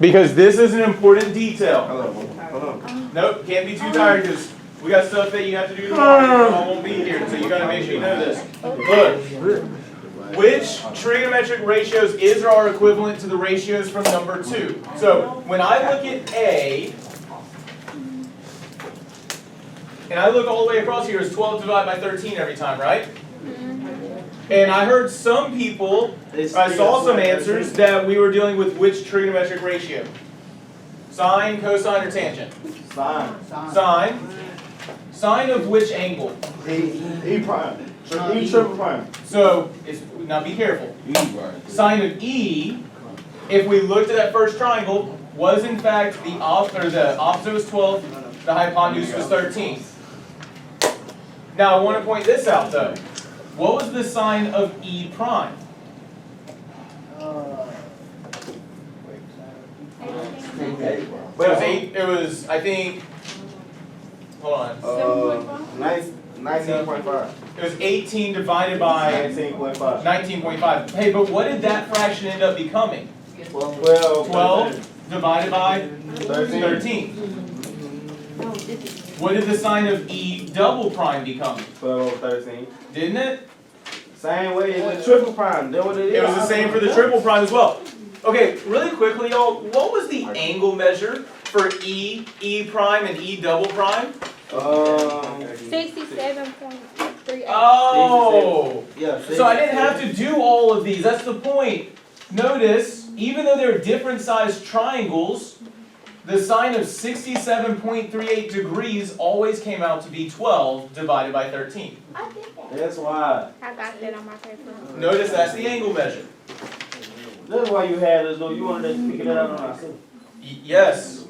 Because this is an important detail. Hold on. Nope, can't be too tired because we got stuff that you have to do tomorrow. I won't be here, so you got to make sure you know this. Look, which trigonometric ratios is or are equivalent to the ratios from number 2? So when I look at A, and I look all the way across here, it's 12 divided by 13 every time, right? And I heard some people, I saw some answers that we were dealing with which trigonometric ratio? Sine, cosine, or tangent? Sine. Sine. Sine of which angle? E prime. E triple prime. So, now be careful. Sine of E, if we looked at that first triangle, was in fact the opposite was 12, the hypotenuse was 13. Now I want to point this out though. What was the sine of E prime? It was, I think, hold on. 19.5. It was 18 divided by 19.5. 19.5. Hey, but what did that fraction end up becoming? 12 divided by 13. What did the sine of E double prime become? 12, 13. Didn't it? Same way as the triple prime. That what it is. It was the same for the triple prime as well. Okay, really quickly, y'all, what was the angle measure for E prime, and E double prime? 67.38. Oh! Yeah. So I didn't have to do all of these. That's the point. Notice, even though they're different sized triangles, the sine of 67.38 degrees always came out to be 12 divided by 13. I did that. That's why. I got that on my paper. Notice that's the angle measure. That's why you had us though. You wanted us to figure that out on ourselves. Yes.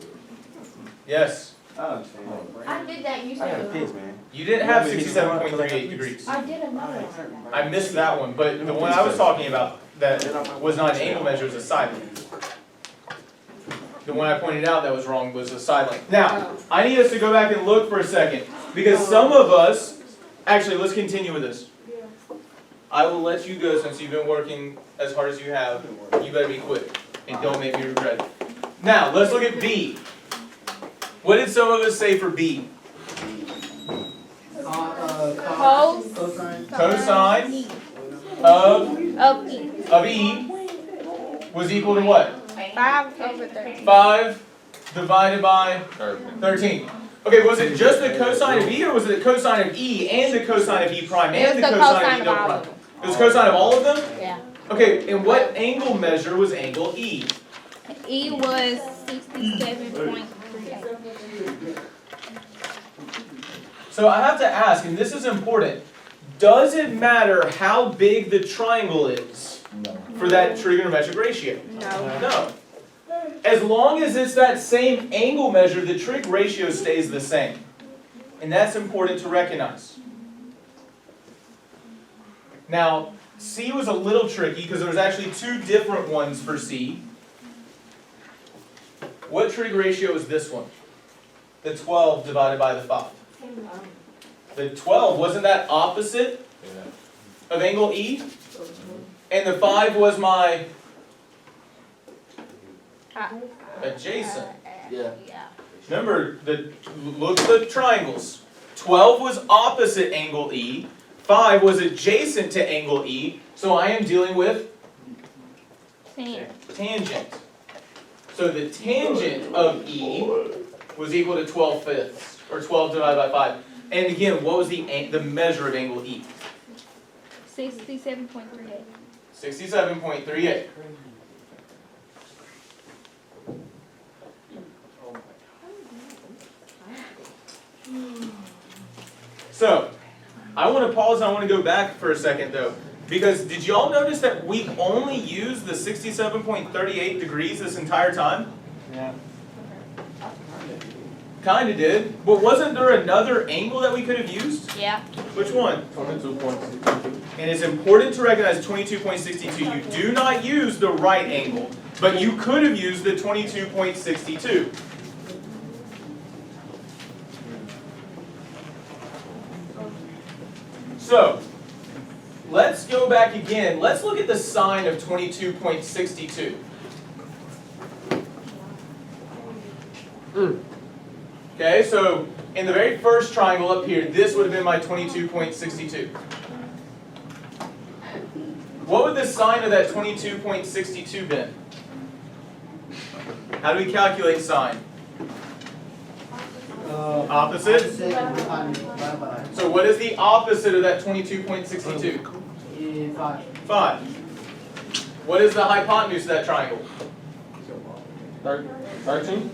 Yes. I understand. I did that. You I got a said pitch, man. You didn't have 67.38 degrees. I did another one. I missed that one, but the one I was talking about that was not an angle measure, was a side length. The one I pointed out that was wrong was a side length. Now, I need us to go back and look for a second, because some of us, actually let's continue with this. I will let you go since you've been working as hard as you have. You better be quick and don't make me regret it. Now, let's look at B. What did some of us say for B? Cosine of E was equal to what? 5/13. 5 divided by 13. Okay, was it just the cosine of E, or was it the cosine of E and the cosine of E prime and the cosine of E double prime? It was cosine of all of them? Yeah. Okay, and what angle measure was angle E? E was 67.38. So I have to ask, and this is important, does it matter how big the triangle is for that trigonometric ratio? No. No. As long as it's that same angle measure, the trig ratio stays the same. And that's important to recognize. Now, C was a little tricky because there was actually 2 different ones for C. What trig ratio is this one? The 12 divided by the 5. The 12, wasn't that opposite of angle E? And the 5 was my adjacent. Yeah. Remember, look at the triangles. 12 was opposite angle E. 5 was adjacent to angle E. So I am dealing with tangent. So the tangent of E was equal to 12/5, or 12 divided by 5. And again, what was the measure of angle E? 67.38. 67.38. So, I want to pause and I want to go back for a second though. Because did y'all notice that we only used the 67.38 degrees this entire time? Yeah. Kinda did. But wasn't there another angle that we could have used? Yeah. Which one? 22.62. And it's important to recognize 22.62. You do not use the right angle, but you could have used the 22.62. So, let's go back again. Let's look at the sine of 22.62. Okay, so in the very first triangle up here, this would have been my 22.62. What would the sine of that 22.62 been? How do we calculate sine? Opposite? So what is the opposite of that 22.62? 5. What is the hypotenuse of that triangle? 13?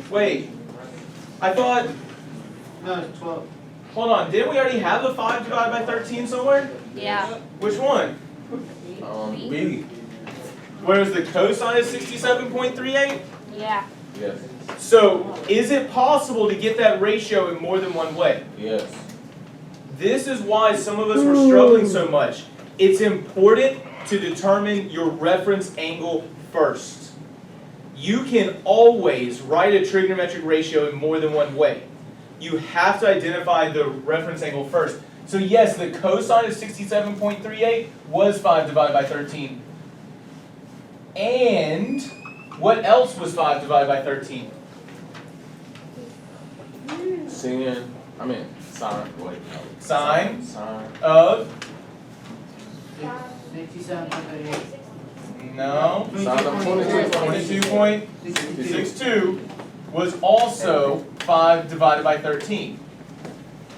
Wait, I thought, No, it's 12. hold on, didn't we already have the 5 divided by 13 somewhere? Yeah. Which one? B. Where's the cosine is 67.38? Yeah. Yes. So, is it possible to get that ratio in more than one way? Yes. This is why some of us were struggling so much. It's important to determine your reference angle first. You can always write a trigonometric ratio in more than one way. You have to identify the reference angle first. So yes, the cosine of 67.38 was 5 divided by 13. And what else was 5 divided by 13? Sine. Sine. Wait. Sine Sine. of, 67.38. no, Sine of 22. 22.62 was also 5 divided by 13.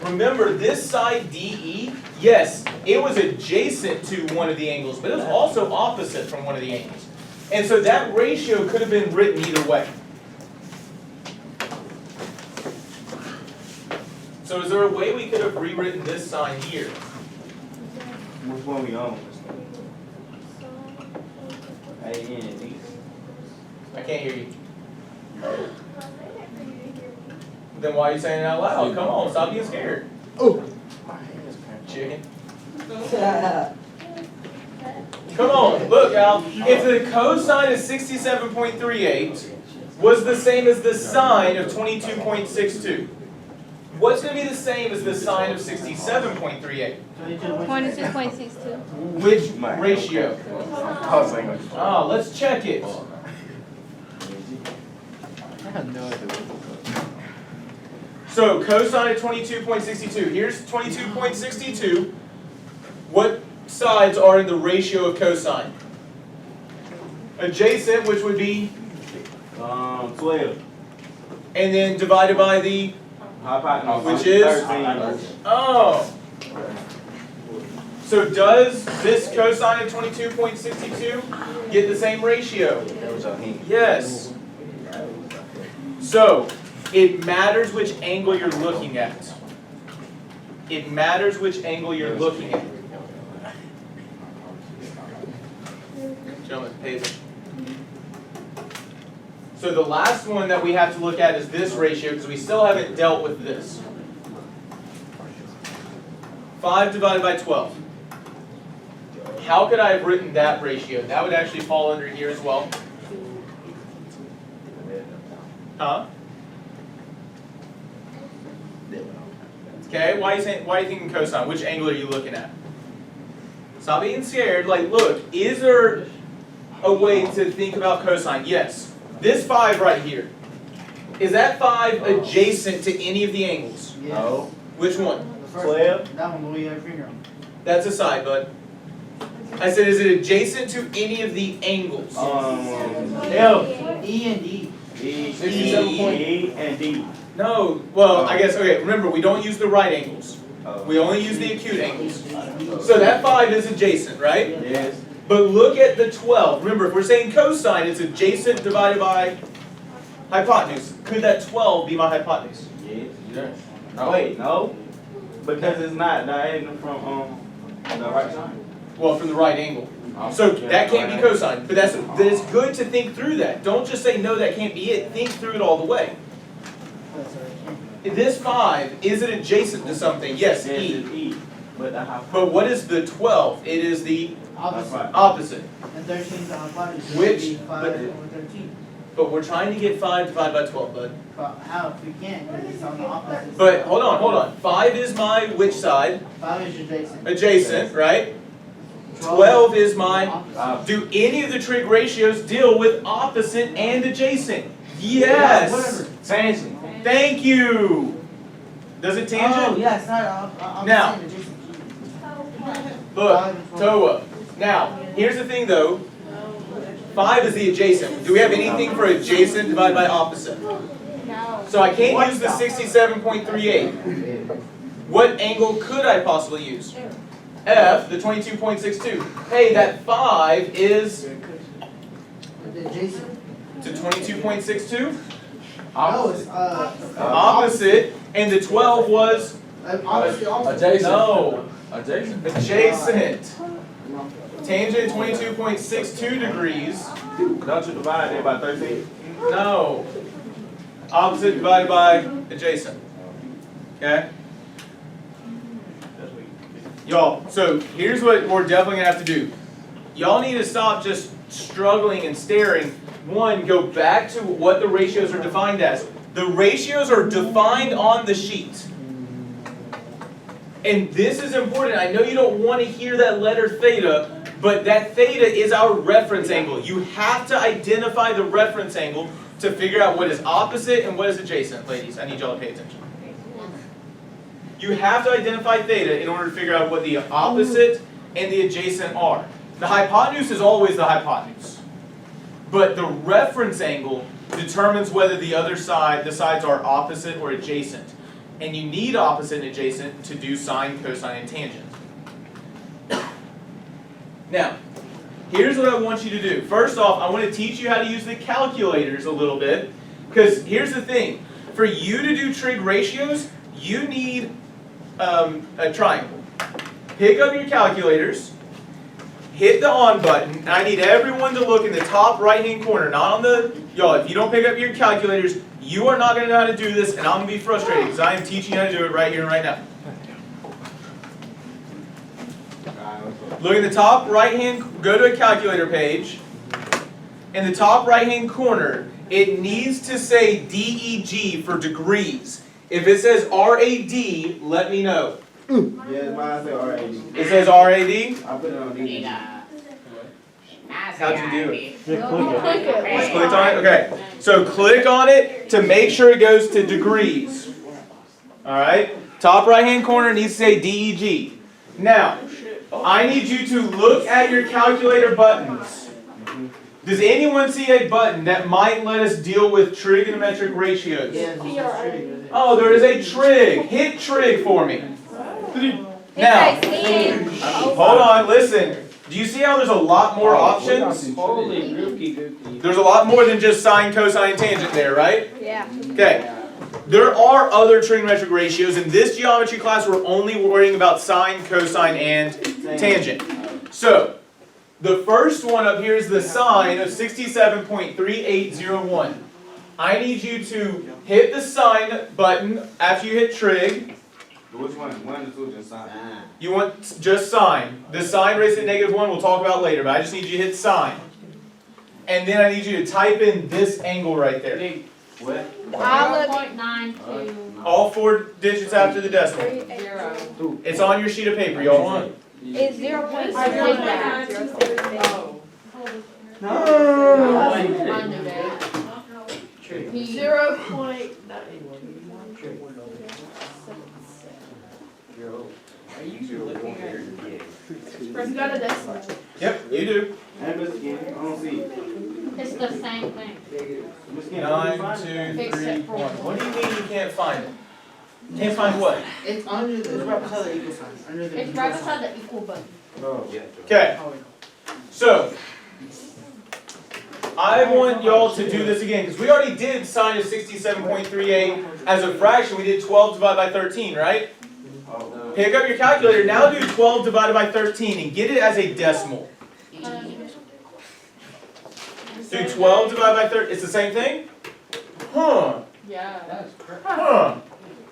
Remember, this side DE, yes, it was adjacent to one of the angles, but it was also opposite from one of the angles. And so that ratio could have been written either way. So is there a way we could have rewritten this sign here? Which one we on? A, N, and D. I can't hear you. Then why are you saying it out loud? Come on, stop being scared. Oh! My hand is Chicken. Come on, look, Al. If the cosine of 67.38 was the same as the sine of 22.62, what's going to be the same as the sine of 67.38? 22.62. Which ratio? I was saying Ah, let's check it. So cosine of 22.62. Here's 22.62. What sides are in the ratio of cosine? Adjacent, which would be, 12. and then divided by the, Hypotenuse. Which is? 13. oh. So does this cosine of 22.62 get the same ratio? Yes. So, it matters which angle you're looking at. It matters which angle you're looking at. Gentlemen, pay attention. So the last one that we have to look at is this ratio, because we still haven't dealt with this. 5 divided by 12. How could I have written that ratio? That would actually fall under here as well. Huh? Okay, why are you thinking cosine? Which angle are you looking at? Stop being scared. Like, look, is there a way to think about cosine? Yes. This 5 right here. Is that 5 adjacent to any of the angles? Yes. No. Which one? The first 12. one, that one, we have finger on. That's a side, bud. I said, is it adjacent to any of the angles? F. E and D. E, 67 point- E, and D. No. Well, I guess, okay, remember, we don't use the right angles. Oh. We only use the acute angles. So that 5 is adjacent, right? Yes. But look at the 12. Remember, if we're saying cosine, it's adjacent divided by hypotenuse. Could that 12 be my hypotenuse? Yes. Yes. No. Wait, no. Because it's not diagonal from the right side. Well, from the right angle. So that can't be cosine. But it's good to think through that. Don't just say, no, that can't be it. Think through it all the way. This 5, is it adjacent to something? Yes, Yes, E. it's E. But the hypotenuse. But what is the 12? It is the Opposite. opposite. And 13 is the hypotenuse. so Which- it'd be 5 but- over 13. But we're trying to get 5 divided by 12, bud. But how if we can't, because it's on the opposite. But hold on. 5 is my which side? 5 is adjacent. Adjacent, right? 12 is my, do any of the trig ratios deal with opposite and adjacent? Yes. Tangent. Thank you. Does it Oh, tangent? yes, I'm Now. saying adjacent. Look, Toa. Now, here's the thing though. 5 is the adjacent. Do we have anything for adjacent divided by opposite? So I can't use the 67.38. What angle could I possibly use? F, the 22.62. Hey, that 5 is Adjacent. to 22.62? No, it's, Opposite, and the 12 was? obviously opposite. Adjacent. No, Adjacent. adjacent. Tangent 22.62 degrees. Don't you divide it by 13? No. Opposite divided by adjacent. Okay? Y'all, so here's what we're definitely gonna have to do. Y'all need to stop just struggling and staring. One, go back to what the ratios are defined as. The ratios are defined on the sheet. And this is important. I know you don't want to hear that letter theta, but that theta is our reference angle. You have to identify the reference angle to figure out what is opposite and what is adjacent. Ladies, I need y'all to pay attention. You have to identify theta in order to figure out what the opposite and the adjacent are. The hypotenuse is always the hypotenuse. But the reference angle determines whether the sides are opposite or adjacent. And you need opposite and adjacent to do sine, cosine, and tangent. Now, here's what I want you to do. First off, I want to teach you how to use the calculators a little bit. Because here's the thing. For you to do trig ratios, you need a triangle. Pick up your calculators, hit the on button, and I need everyone to look in the top right-hand corner, not on the, y'all, if you don't pick up your calculators, you are not going to know how to do this, and I'm going to be frustrated because I am teaching you how to do it right here and right now. Look at the top right-hand, go to a calculator page. In the top right-hand corner, it needs to say DEG for degrees. If it says RAD, let me know. Yeah, mine say RAD. It says RAD? I put it on D. How'd you do it? Click Just clicked on it? Okay. So click on it to make sure it goes to degrees. Alright? Top right hand corner needs to say DEG. Now, I need you to look at your calculator buttons. Does anyone see a button that might let us deal with trigonometric ratios? Oh, there is a trig. Hit trig for me. Now, hold on, listen. Do you see how there's a lot more options? Holy gookie. There's a lot more than just sine, cosine, and tangent there, right? Yeah. Okay. There are other trigonometric ratios. In this geometry class, we're only worrying about sine, cosine, and tangent. So, the first one up here is the sine of 67.3801. I need you to hit the sine button after you hit trig. Which one? 1 and 2 just sine. You want just sine. The sine raised to -1 we'll talk about later, but I just need you to hit sine. And then I need you to type in this angle right there. What? 0.92. All 4 digits after the decimal. 0. It's on your sheet of paper, y'all. It's 0.6. Yep, you do. And Miss Skinny, I don't see it. It's the same thing. Miss Skinny, 9, 2, 3, Except for 1. What do you mean you can't find it? Can't find what? It's under the, it's right beside the equal sign. Under the It's equal right sign. beside the equal button. Oh. Okay, so I want y'all to do this again because we already did sine of 67.38 as a fraction. We did 12 divided by 13, right? Pick up your calculator. Now do 12 divided by 13 and get it as a decimal. Do 12 divided by 13. It's the same thing? Huh. Yeah. Huh.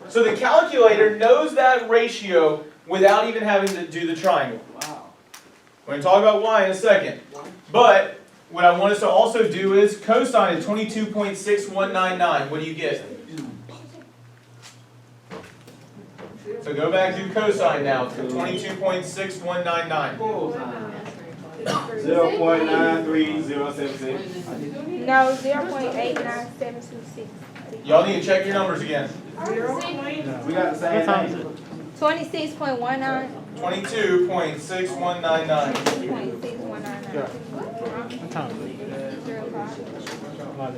So the calculator knows that ratio without even having to do the triangle. Wow. We're going to talk about y in a second. But what I want us to also do is cosine of 22.6199. What do you get? So go back to cosine now for 22.6199. 0.93076. No, 0.89726. Y'all need to check your numbers again. We got the same thing. 26.19. 22.6199. 26.199.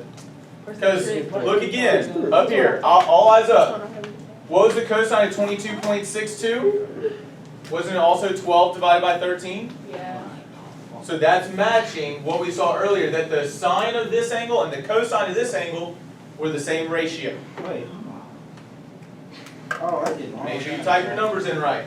Because, look again, up here, all eyes up. What was the cosine of 22.62? Wasn't it also 12 divided by 13? Yeah. So that's matching what we saw earlier, that the sine of this angle and the cosine of this angle were the same ratio. Wait. Oh, I did wrong. Make sure you type your numbers in right.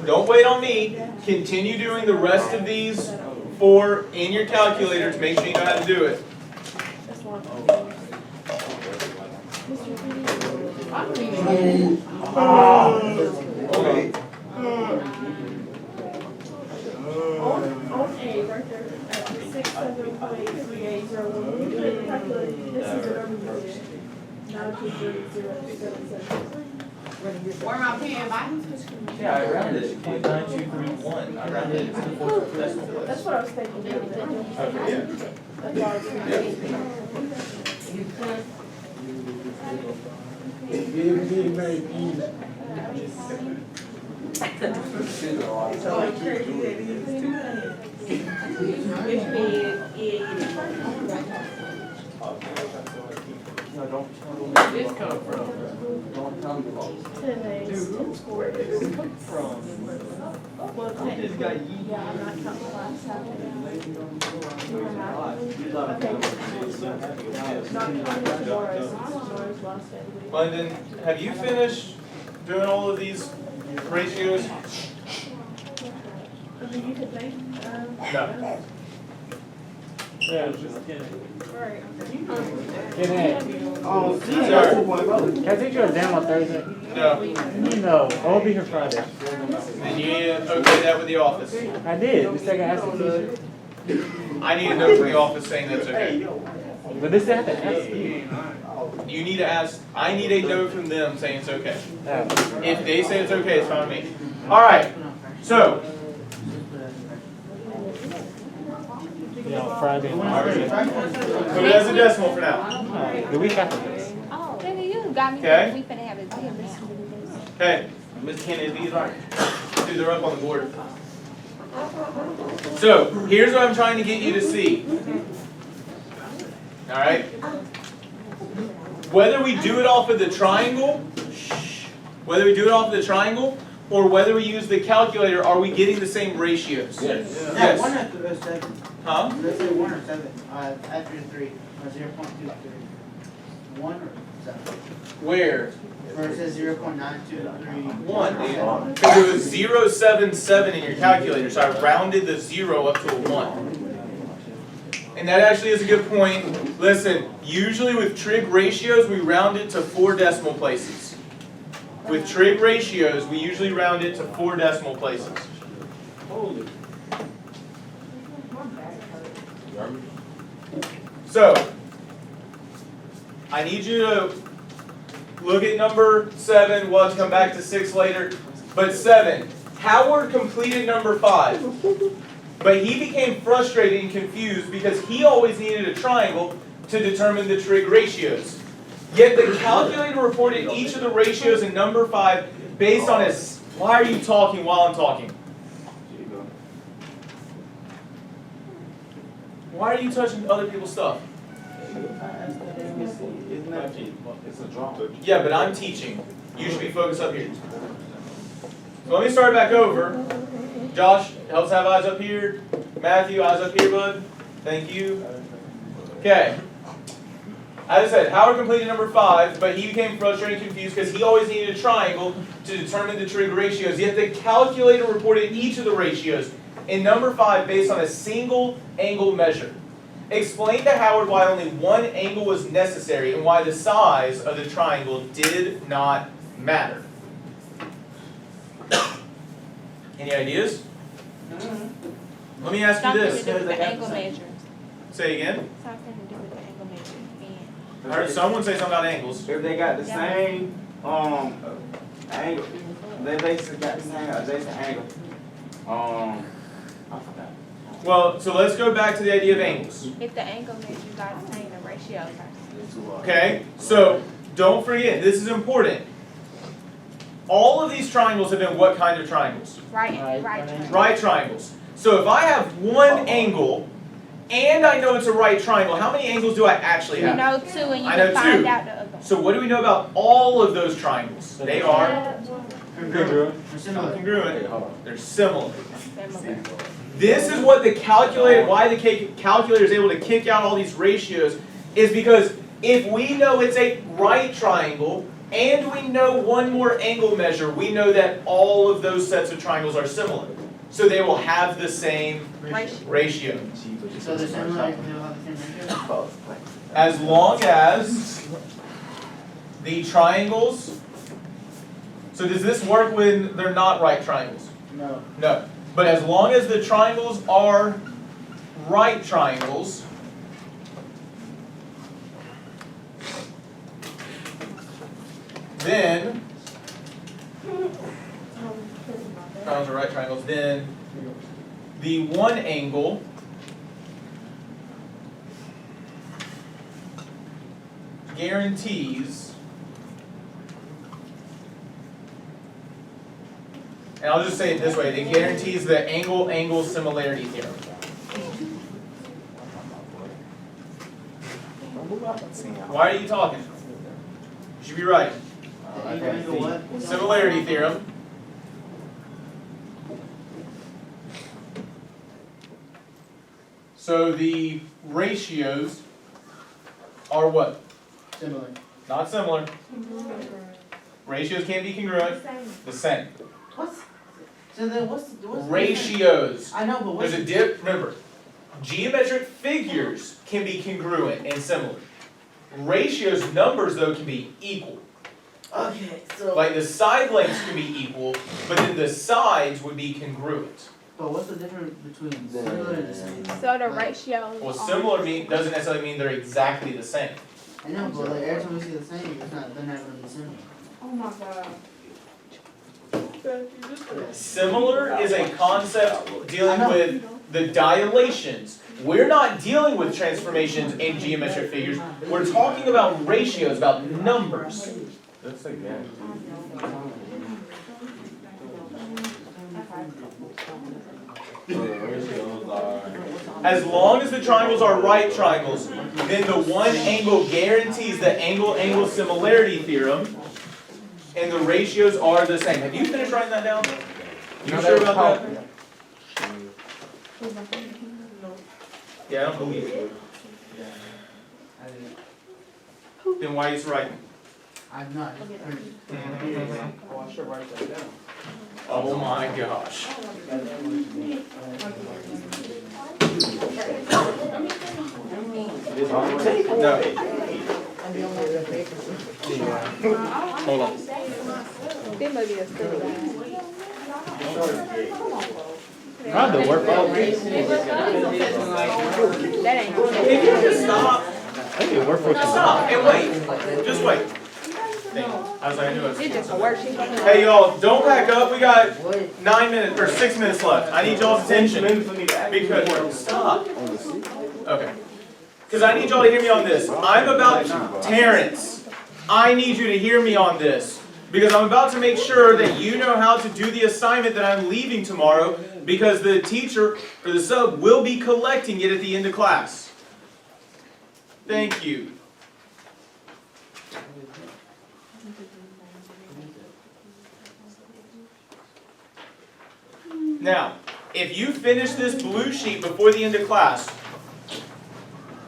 Don't wait on me. Continue doing the rest of these four in your calculator to make sure you know how to do it. Okay. Okay, right there, at 678.3801. You can calculate, this is the number position. 923.077. Where my pen, Mike? Yeah, I rounded it. 0.9231. I rounded it to the fourth decimal place. That's what I was thinking. Okay, yeah. That's why I was thinking. This come from? 10 days, 10 squares. Well, technically, yeah, I'm not counting last Saturday. Not counting tomorrow's last day. London, have you finished doing all of these ratios? I mean, you could think, No. right, Oh, see, Sir. that's 2.4. Can I take you a exam on Thursday? No. No, I won't be here Friday. Then you need to okay that with the office. I did. The second asked the teacher. I need a note from the office saying that's okay. But they still have to ask you. You need to ask, I need a note from them saying it's okay. Yeah. If they say it's okay, it's fine with me. Alright, so. Yeah, on Friday. Put it as a decimal for now. The week after this. Oh, baby, you got me. Okay. We finna have a gym now. Okay, Miss Kennedy, these right. dude, they're up on the board. So, here's what I'm trying to get you to see. Alright? Whether we do it off of the triangle, or whether we use the calculator, are we getting the same ratios? Yes. Yes. 1 or 7? Huh? Let's say 1 or 7, after 3, or 0.23. 1 or 7. Where? Where it says 0.923. 1, dude. Because it was 0.77 in your calculator, so I rounded the 0 up to a 1. And that actually is a good point. Listen, usually with trig ratios, we round it to 4 decimal places. With trig ratios, we usually round it to 4 decimal places. So, I need you to look at number 7. We'll have to come back to 6 later. But 7, Howard completed number 5. But he became frustrated and confused because he always needed a triangle to determine the trig ratios. Yet the calculator reported each of the ratios in number 5 based on his... Why are you talking while I'm talking? Why are you touching other people's stuff? It's a draw. Yeah, but I'm teaching. You should be focused up here. So let me start back over. Josh, helps have eyes up here. Matthew, eyes up here, bud. Thank you. Okay. As I said, Howard completed number 5, but he became frustrated and confused because he always needed a triangle to determine the trig ratios. Yet the calculator reported each of the ratios in number 5 based on a single angle measure. Explain to Howard why only one angle was necessary and why the size of the triangle did not matter. Any ideas? Let me ask you Something to this. do with the angle measure. Say again. Something to do with the angle measure. I heard someone say something about angles. If they got the same, angle, they basically got the same adjacent angle. I forgot. Well, so let's go back to the idea of angles. If the angle measures are the same, the ratios are. Okay, so don't forget, this is important. All of these triangles have been what kind of triangles? Right. Right triangles. So if I have one angle and I know it's a right triangle, how many angles do I actually You have? know two, and you I know can find two. out the other. So what do we know about all of those triangles? They are They're similar. congruent. They're similar. Similar. This is what the calculator, why the calculator is able to kick out all these ratios, is because if we know it's a right triangle and we know one more angle measure, we know that all of those sets of triangles are similar. So they will have the same ratio. So they're similar, they'll have the same ratio? As long as the triangles, so does this work when they're not right triangles? No. No. But as long as the triangles are right triangles, then triangles are right triangles, then the one angle guarantees, and I'll just say it this way, it guarantees the angle-angle similarity theorem. Why are you talking? You should be right. Angle what? Similarity theorem. So the ratios are what? Similar. Not similar. Ratios can't be congruent. The same. What's, so then what's Ratios. I know, but what's There's a dip. Remember, geometric figures can be congruent and similar. Ratios, numbers though, can be equal. Okay, so. Like the side lengths can be equal, but then the sides would be congruent. But what's the difference between similar and the same? So the ratios. Well, are- similar doesn't necessarily mean they're exactly the same. I know, but like every time we see the same, it's not, they're not gonna be similar. Oh my god. Similar is a concept dealing with the dilations. We're not dealing with transformations in geometric figures. We're talking about ratios, about numbers. That's a guess. As long as the triangles are right triangles, then the one angle guarantees the angle-angle similarity theorem, and the ratios are the same. Have you finished writing that down? You sure about that? Yeah, I don't believe it. Then why are you writing? I'm not. Oh, I should write that down. Oh my gosh. No. Hold on. They must be a study guide. How'd the work out? That ain't. If you just stop, I need to work for stop, and wait. Just wait. I was like, I knew it was. It's just a worksheet. Hey y'all, don't pack up. We got 9 minutes or 6 minutes left. I need y'all's attention because stop. Okay. Because I need y'all to hear me on this. I'm about to, Terrence, I need you to hear me on this. Because I'm about to make sure that you know how to do the assignment that I'm leaving tomorrow, because the teacher or the sub will be collecting it at the end of class. Thank you. Now, if you finish this blue sheet before the end of class,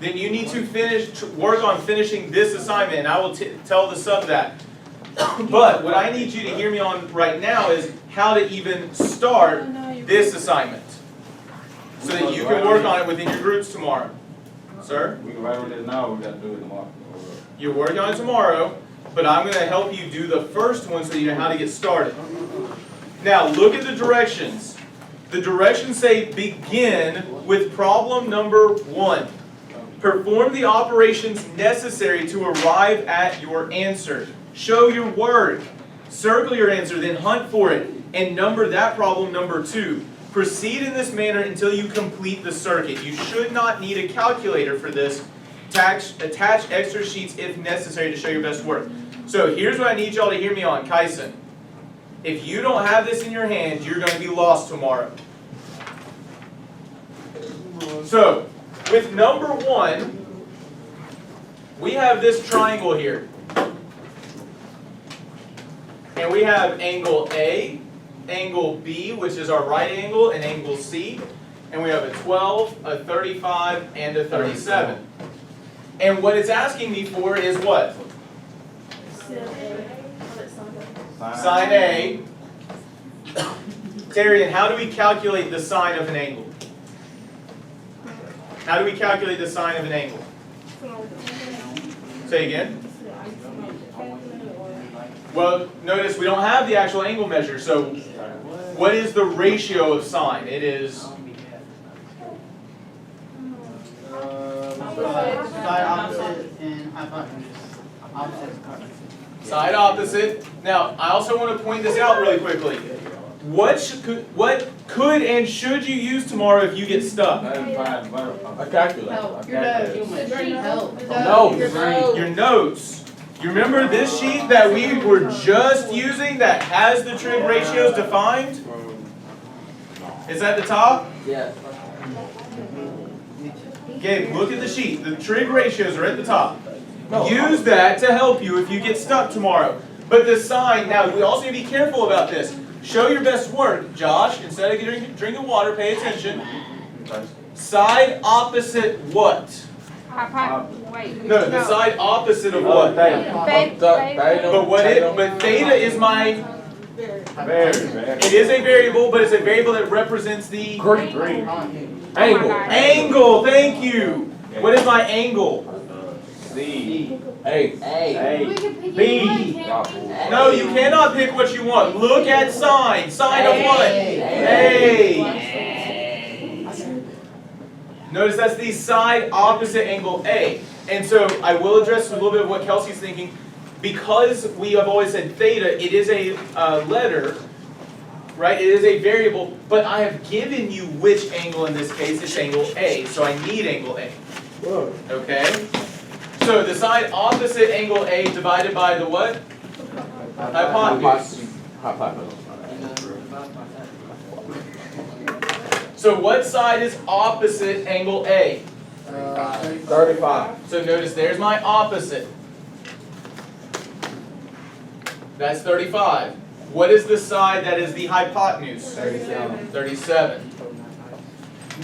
then you need to work on finishing this assignment, and I will tell the sub that. But what I need you to hear me on right now is how to even start this assignment, so that you can work on it within your groups tomorrow. Sir? We can write on this now, or we gotta do it tomorrow. You're working on it tomorrow, but I'm going to help you do the first one so that you know how to get started. Now, look at the directions. The directions say begin with problem number 1. Perform the operations necessary to arrive at your answer. Show your work. Circle your answer, then hunt for it, and number that problem number 2. Proceed in this manner until you complete the circuit. You should not need a calculator for this. Attach extra sheets if necessary to show your best work. So here's what I need y'all to hear me on, Kyson. If you don't have this in your hand, you're going to be lost tomorrow. So, with number 1, we have this triangle here. And we have angle A, angle B, which is our right angle, and angle C. And we have a 12, a 35, and a 37. And what it's asking me for is what? Sine A. Terry, and how do we calculate the sine of an angle? How do we calculate the sine of an angle? Say again. Well, notice we don't have the actual angle measure, so what is the ratio of sine? It is... Side opposite and hypotenuse. Opposite. Side opposite. Now, I also want to point this out really quickly. What could and should you use tomorrow if you get stuck? A calculator. Help, your notes. Help. No. Your notes. You remember this sheet that we were just using that has the trig ratios defined? Is that the top? Yeah. Okay, look at the sheet. The trig ratios are at the top. Use that to help you if you get stuck tomorrow. But the sine, now we also need to be careful about this. Show your best work. Josh, instead of drinking water, pay attention. Side opposite what? Wait. No, the side opposite of what? But theta is my... It is a variable, but it's a variable that represents the... Angle. Angle, thank you. What is my angle? A. We can pick B. any one, can't we? No, you cannot pick what you want. Look at sine. Sine of what? A. Notice that's the side opposite angle A. And so I will address a little bit of what Kelsey's thinking. Because we have always said theta, it is a letter, right? It is a variable, but I have given you which angle in this case. It's angle A, so I need angle A. Okay? So the side opposite angle A divided by the what? Hypotenuse. So what side is opposite angle A? 35. So notice there's my opposite. That's 35. What is the side that is the hypotenuse? 37.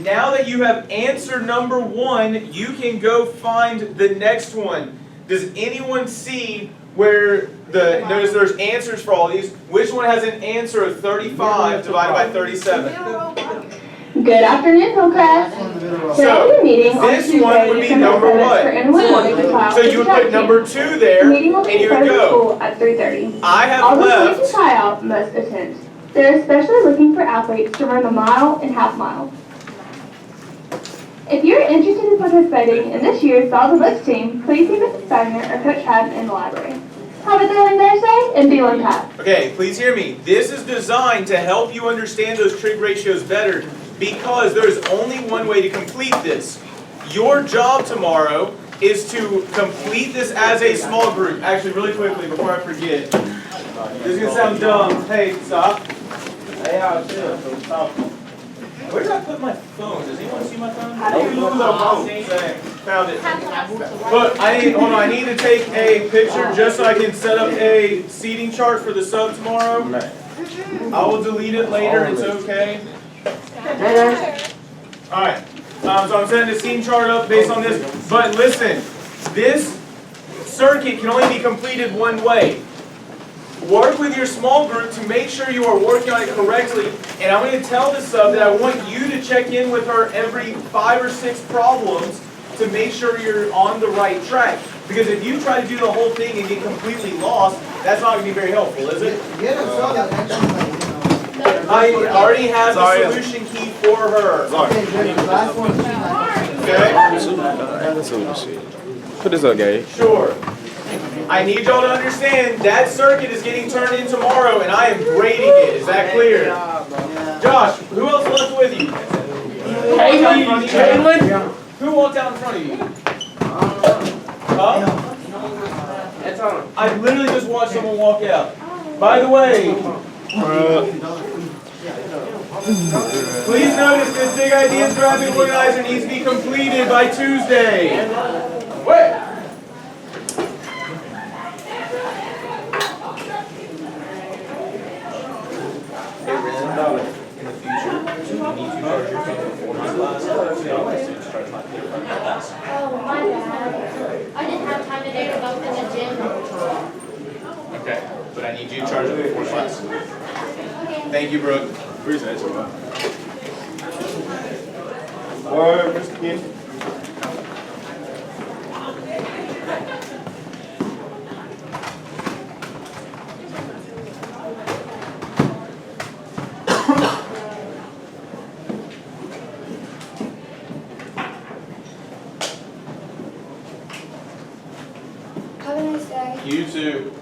Now that you have answer number 1, you can go find the next one. Does anyone see where notice there's answers for all these. Which one has an answer of 35 divided by 37? Good afternoon, home class. So, Today's meeting on this one would be Tuesday, number December what? 7th for Inwood Morning Trial So you would put number 2 there, The meeting will and be you would started at go. school at 3:30. I have All the schools left. to try out must attend. They're especially looking for athletes to run the mile and half mile. If you're interested in participating in this year's Solve the Books team, please see Mrs. Wagner or Coach Haddon in the library. Have a thrilling Thursday and be on tap. Okay, please hear me. This is designed to help you understand those trig ratios better because there's only one way to complete this. Your job tomorrow is to complete this as a small group. Actually, really quickly before I forget. This is going to sound dumb. Hey, stop. Hey, I'll chill. Stop. Where did I put my phone? Does anyone see my phone? Found it. Look, I need to take a picture just so I can set up a seating chart for the sub tomorrow. I will delete it later, it's okay. Alright, so I'm setting the seating chart up based on this. But listen, this circuit can only be completed one way. Work with your small group to make sure you are working on it correctly. And I'm going to tell the sub that I want you to check in with her every 5 or 6 problems to make sure you're on the right track. Because if you try to do the whole thing and get completely lost, that's not going to be very helpful, is it? I already have the solution key for her. Okay, good. The last one. Okay? Put this up, Gabe. Sure. I need y'all to understand that circuit is getting turned in tomorrow and I am grading it. Is that clear? Josh, who else left with you? Caitlin? Who walked out in front of you? Huh? I literally just watched someone walk out. By the way, please notice this big ideas graphic organizer needs to be completed by Tuesday. Wait. In the future, you need to charge your phone before my class. So my students charge my phone before my class. Oh, my bad. I didn't have time today to go to the gym. Okay, but I need you to charge it before class. Thank you, Brooke. Appreciate you, man. Word, Mr. Kenny. Have a nice day. You too.